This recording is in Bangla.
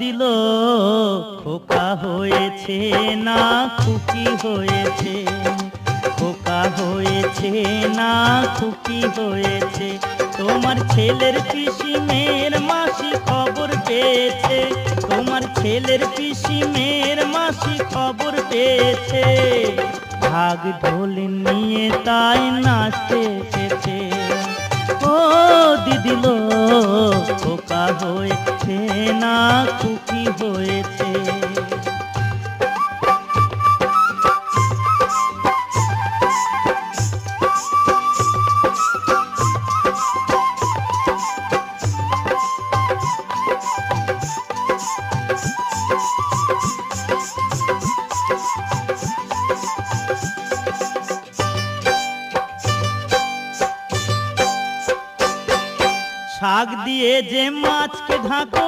দিল খোকা হয়েছে না খুকি হয়েছে, খোকা হয়েছে না খুকি হয়েছে। তোমার ছেলের পিসি মেয়ের মাসি খবর পেয়েছে, তোমার ছেলের পিসি মেয়ের মাসি খবর পেয়েছে। ভাগ ঢোল নিয়ে তাই নাচতে এসেছে। ও দিদিল খোকা হয়েছে না খুকি হয়েছে। শাক দিয়ে যে মাছকে ঢাকো